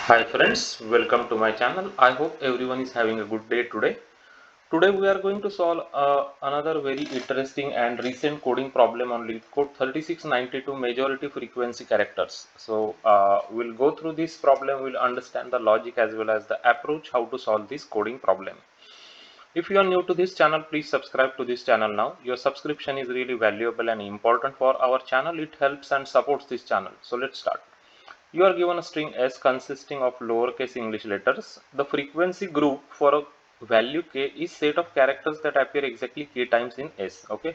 Hi friends, welcome to my channel. I hope everyone is having a good day today. Today we are going to solve another very interesting and recent coding problem on Leetcode 3692 majority frequency characters. So we'll go through this problem, we'll understand the logic as well as the approach how to solve this coding problem. If you are new to this channel, please subscribe to this channel now. Your subscription is really valuable and important for our channel. It helps and supports this channel. So let's start. You are given a string S consisting of lowercase English letters. The frequency group for a value k is set of characters that appear exactly k times in S. Okay.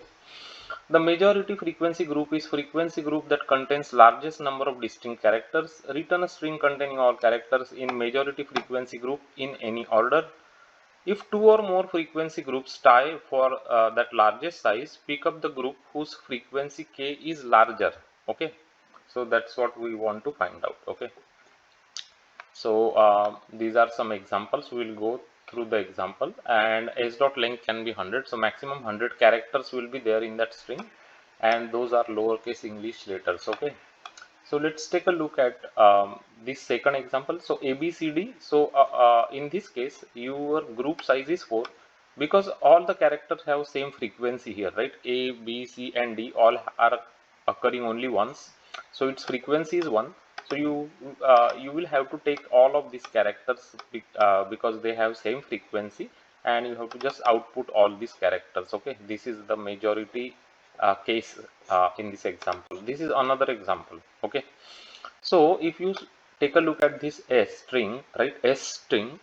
The majority frequency group is frequency group that contains largest number of distinct characters. Return a string containing all characters in majority frequency group in any order. If two or more frequency groups tie for that largest size, pick up the group whose frequency k is larger. Okay. So that's what we want to find out. Okay. So these are some examples. We will go through the example, and s dot length can be 100. So maximum 100 characters will be there in that string, and those are lowercase English letters. Okay. So let's take a look at this second example. So ABCD. So in this case, your group size is 4 because all the characters have same frequency here, right? A, B, C, and D all are occurring only once. So its frequency is 1. So you will have to take all of these characters because they have same frequency, and you have to just output all these characters. Okay, this is the majority case in this example. This is another example. Okay, so if you take a look at this S string, right? S string.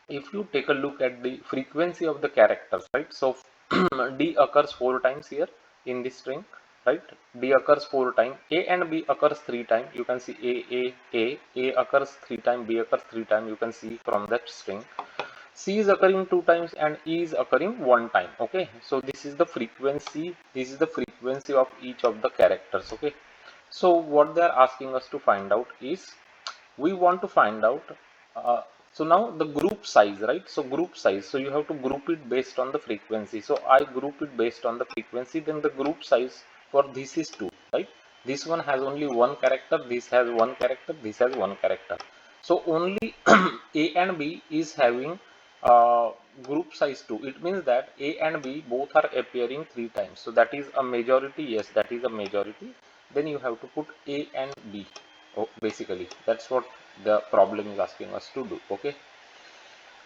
If you take a look at the frequency of the characters, right? So D occurs 4 times here in this string, right? D occurs 4 times. A and B occurs 3 times. You can see A occurs 3 times. B occurs 3 times. You can see from that string. C is occurring 2 times and E is occurring 1 time. Okay, so this is the frequency. This is the frequency of each of the characters. Okay, so what they are asking us to find out is we want to find out. Uh, so now the group size, right? So group size. So you have to group it based on the frequency. So I group it based on the frequency. Then the group size for this is 2, right? This one has only one character. This has one character. This has one character. So only A and B is having group size 2. It means that A and B both are appearing 3 times. So that is a majority. Yes, that is a majority. Then you have to put A and B. Oh, basically, that's what the problem is asking us to do. Okay.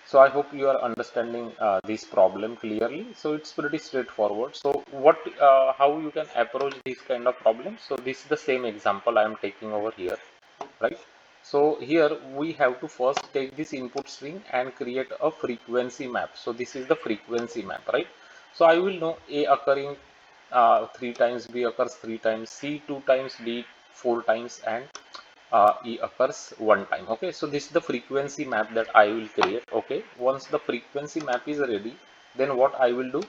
So I hope you are understanding this problem clearly. So it's pretty straightforward. So how you can approach this kind of problem? So this is the same example I am taking over here, right? So here we have to first take this input string and create a frequency map. So this is the frequency map, right? So I will know A occurring 3 times, B occurs 3 times, C 2 times, D 4 times, and E occurs 1 time. Okay, so this is the frequency map that I will create. Okay, once the frequency map is ready, then what I will do,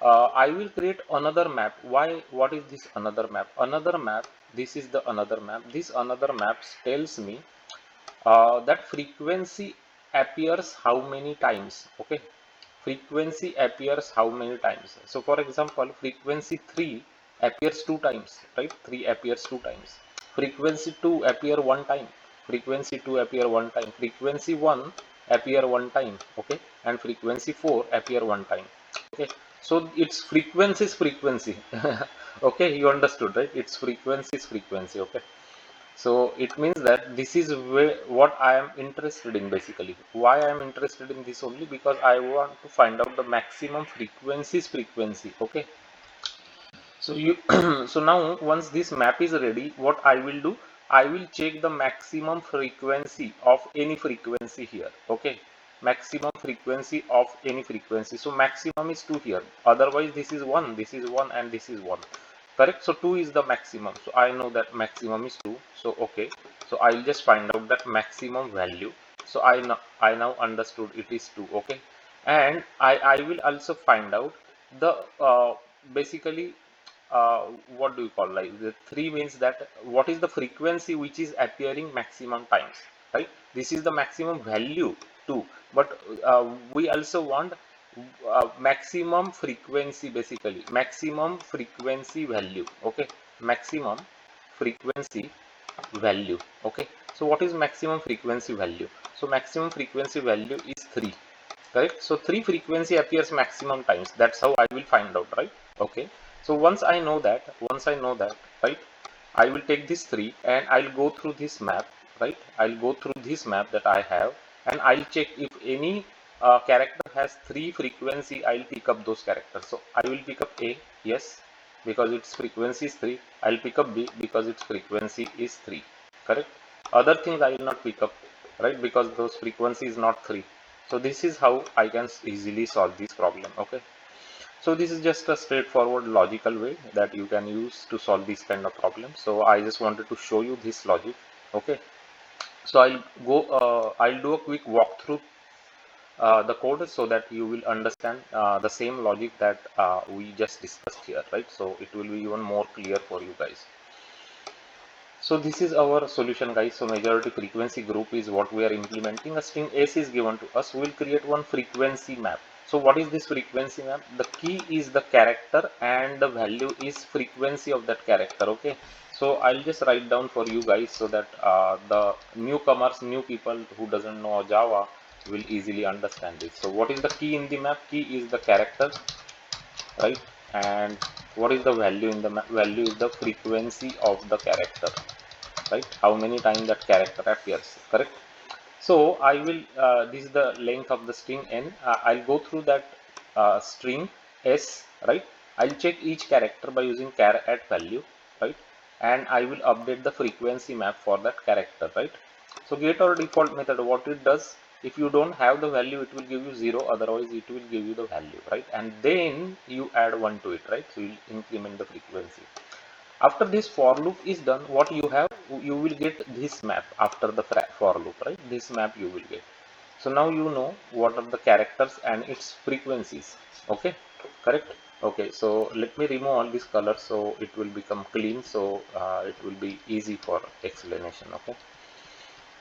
I will create another map. Why? What is this another map? Another map. This is the another map. This another map tells me that frequency appears how many times. Okay, frequency appears how many times. So for example, frequency 3 appears 2 times, right? 3 appears 2 times. Frequency 2 appear 1 time. Frequency 2 appear 1 time. Frequency 1 appear 1 time. Okay, and frequency 4 appear 1 time. Okay, so its frequency is frequency. Okay, you understood, right? Its frequency is frequency. Okay, so it means that this is what I am interested in. Basically, why I am interested in this only because I want to find out the maximum frequency. Okay, so you so now once this map is ready, what I will do, I will check the maximum frequency of any frequency here. Okay, maximum frequency of any frequency. So maximum is 2 here, otherwise this is 1, this is 1, and this is 1. Correct. So 2 is the maximum. So I know that maximum is 2. So okay, so I'll just find out that maximum value. So I now understood it is 2. Okay, and I will also find out the basically what do you call, like the 3 means that what is the frequency which is appearing maximum times, right? This is the maximum value 2, but we also want maximum frequency, basically maximum frequency value. Okay, maximum frequency value. Okay, So what is maximum frequency value? So maximum frequency value is 3, correct? So 3 frequency appears maximum times. That's how I will find out, right? Okay. So once I know that, right, I will take this 3 and I'll go through this map, right? I'll go through this map that I have and I'll check if any character has 3 frequency. I'll pick up those characters. So I will pick up A, yes, because its frequency is 3. I'll pick up B because its frequency is 3, correct? Other things I will not pick up, right, because those frequency is not 3. So this is how I can easily solve this problem. Okay, so this is just a straightforward logical way that you can use to solve this kind of problem. So I just wanted to show you this logic. Okay, so I'll do a quick walkthrough the code so that you will understand the same logic that we just discussed here, right? So it will be even more clear for you guys. So this is our solution, guys. So majority frequency group is what we are implementing. A string S is given to us. We will create one frequency map. So what is this frequency map? The key is the character and the value is frequency of that character. Okay. So I'll just write down for you guys so that the newcomers, new people who doesn't know Java will easily understand this. So what is the key in the map? Key is the character, right? And what is the value in the map? Value is the frequency of the character, right? How many times that character appears, correct? So I will this is the length of the string n. I'll go through that string s, right? I'll check each character by using char at value, right? And I will update the frequency map for that character, right? So get or default method, what it does, if you don't have the value it will give you 0, otherwise it will give you the value, right? And then you add 1 to it, right? So you'll increment the frequency. After this for loop is done, what you have, you will get this map after the for loop, right? This map you will get. So now you know what are the characters and its frequencies. Okay, correct? Okay, so let me remove all these colors so it will become clean, so it will be easy for explanation. Okay,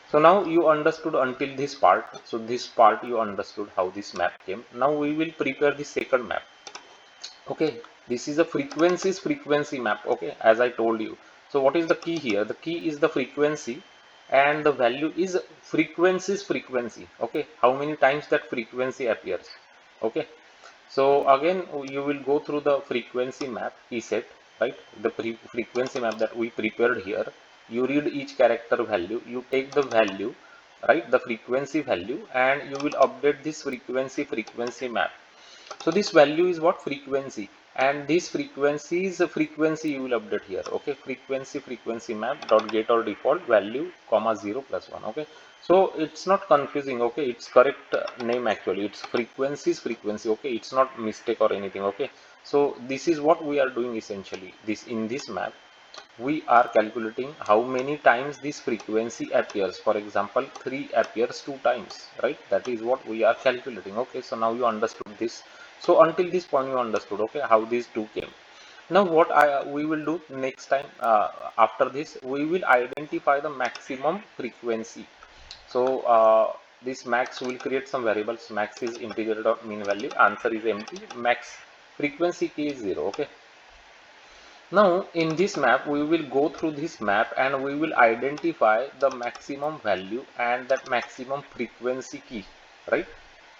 so now you understood until this part. So this part you understood how this map came. Now we will prepare the second map. Okay, this is a frequency map. Okay, as I told you. So what is the key here? The key is the frequency and the value is frequency. Okay, how many times that frequency appears. Okay, so again you will go through the frequency map key set, right? The frequency map that we prepared here. You read each character value, you take the value, right, the frequency value, and you will update this frequency map. So this value is what? Frequency, and this frequency is the frequency you will update here. Okay, frequency map dot get or default value comma 0 plus 1. Okay, so it's not confusing. Okay, it's correct name actually. It's frequency. Okay, it's not mistake or anything. Okay, so this is what we are doing essentially. This in this map we are calculating how many times this frequency appears. For example, 3 appears 2 times, right? That is what we are calculating. Okay, so now you understood this. So until this point you understood, okay, how these two came. Now what we will do next time, after this we will identify the maximum frequency. So this max will create some variables. Max is integer dot mean value, answer is empty, max frequency key is 0. Okay, now in this map we will go through this map and we will identify the maximum value and that maximum frequency key, right?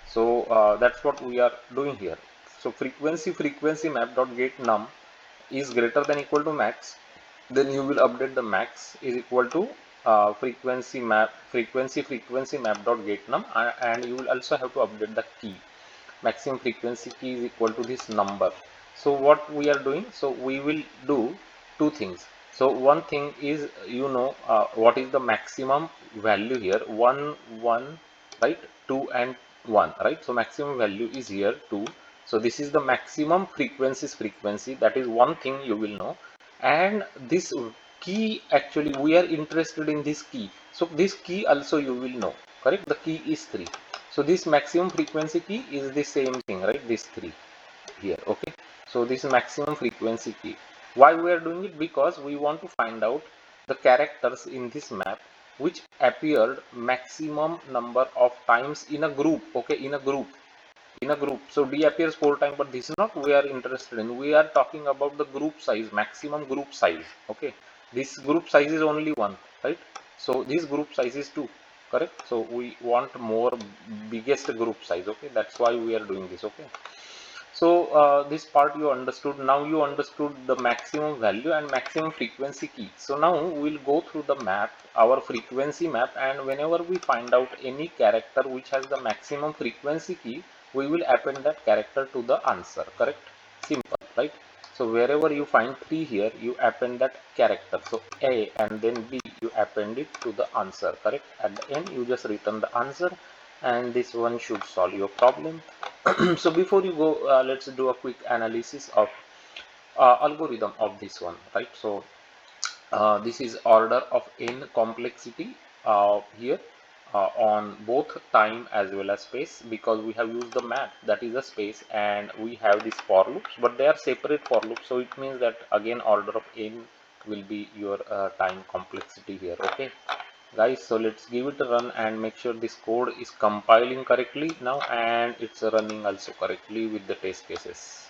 So that's what we are doing here. So frequency map dot get num is greater than equal to max, then you will update the max is equal to frequency map dot get num, and you will also have to update the key. Maximum frequency key is equal to this number. So what we are doing, so we will do two things. So one thing is, what is the maximum value here? 1 1, right? 2 and 1, right? So maximum value is here 2. So this is the maximum frequency, that is one thing you will know. And this key, actually we are interested in this key, so this key also you will know, correct? The key is 3. So this maximum frequency key is the same thing, right? This 3 here. Okay, so this maximum frequency key, why we are doing it? Because we want to find out the characters in this map which appeared maximum number of times in a group. Okay, in a group. So D appears 4 times, but this is not we are interested in. We are talking about the group size, maximum group size. Okay, this group size is only 1, right? So this group size is 2, correct? So we want more biggest group size. Okay, that's why we are doing this. Okay. So this part you understood. Now you understood the maximum value and maximum frequency key. So now we'll go through the map, our frequency map, and whenever we find out any character which has the maximum frequency key, we will append that character to the answer, correct? Simple, right? So wherever you find 3 here, you append that character. So A and then B, you append it to the answer, correct? At the end, you just return the answer, and this one should solve your problem. So before you go, let's do a quick analysis of algorithm of this one, right? So this is order of n complexity here on both time as well as space, because we have used the map, that is the space, and we have these for loops, but they are separate for loops. So it means that again order of n will be your time complexity here. Okay guys, so let's give it a run and make sure this code is compiling correctly now, and it's running also correctly with the test cases.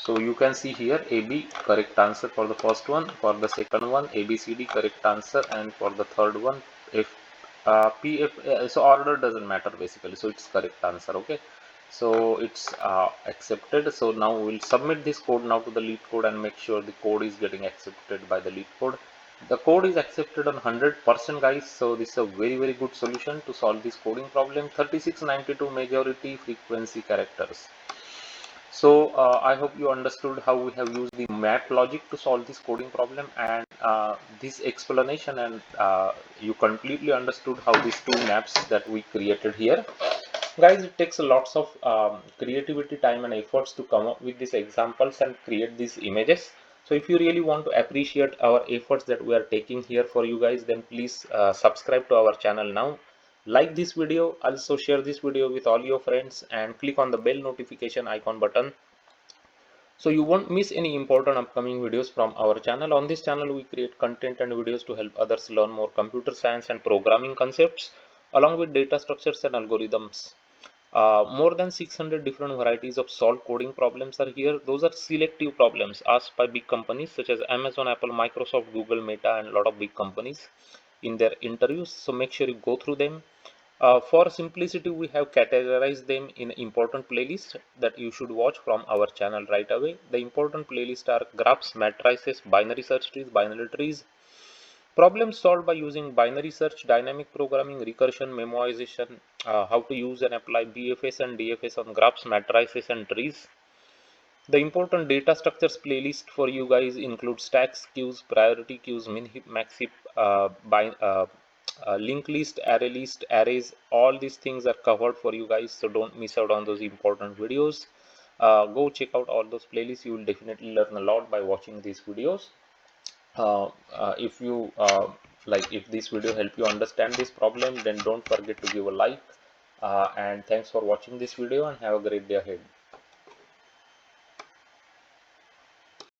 So you can see here AB correct answer for the first one, for the second one ABCD correct answer, and for the third one F PF. So order doesn't matter basically, so it's correct answer. Okay, so it's accepted. So now we'll submit this code now to the Leetcode and make sure the code is getting accepted by the Leetcode. The code is accepted on 100%, guys. So this is a very good solution to solve this coding problem. 3692 majority frequency characters. So I hope you understood how we have used the map logic to solve this coding problem, and this explanation, and you completely understood how these two maps that we created here. Guys, it takes lots of creativity, time and efforts to come up with these examples and create these images. So if you really want to appreciate our efforts that we are taking here for you guys, then please subscribe to our channel now. Like this video, also share this video with all your friends, and click on the bell notification icon button so you won't miss any important upcoming videos from our channel. On this channel, we create content and videos to help others learn more computer science and programming concepts, along with data structures and algorithms. More than 600 different varieties of solved coding problems are here. Those are selective problems asked by big companies such as Amazon, Apple, Microsoft, Google, Meta, and a lot of big companies in their interviews. So make sure you go through them. For simplicity, we have categorized them in important playlists that you should watch from our channel right away. The important playlists are graphs, matrices, binary search trees, binary trees, problems solved by using binary search, dynamic programming, recursion, memoization, how to use and apply BFS and DFS on graphs, matrices, and trees. The important data structures playlist for you guys includes stacks, queues, priority queues, min heap, max heap, linked list, array list, arrays. All these things are covered for you guys, so don't miss out on those important videos. Go check out all those playlists. You will definitely learn a lot by watching these videos. If you like, if this video help you understand this problem, then don't forget to give a like. And thanks for watching this video, and have a great day ahead.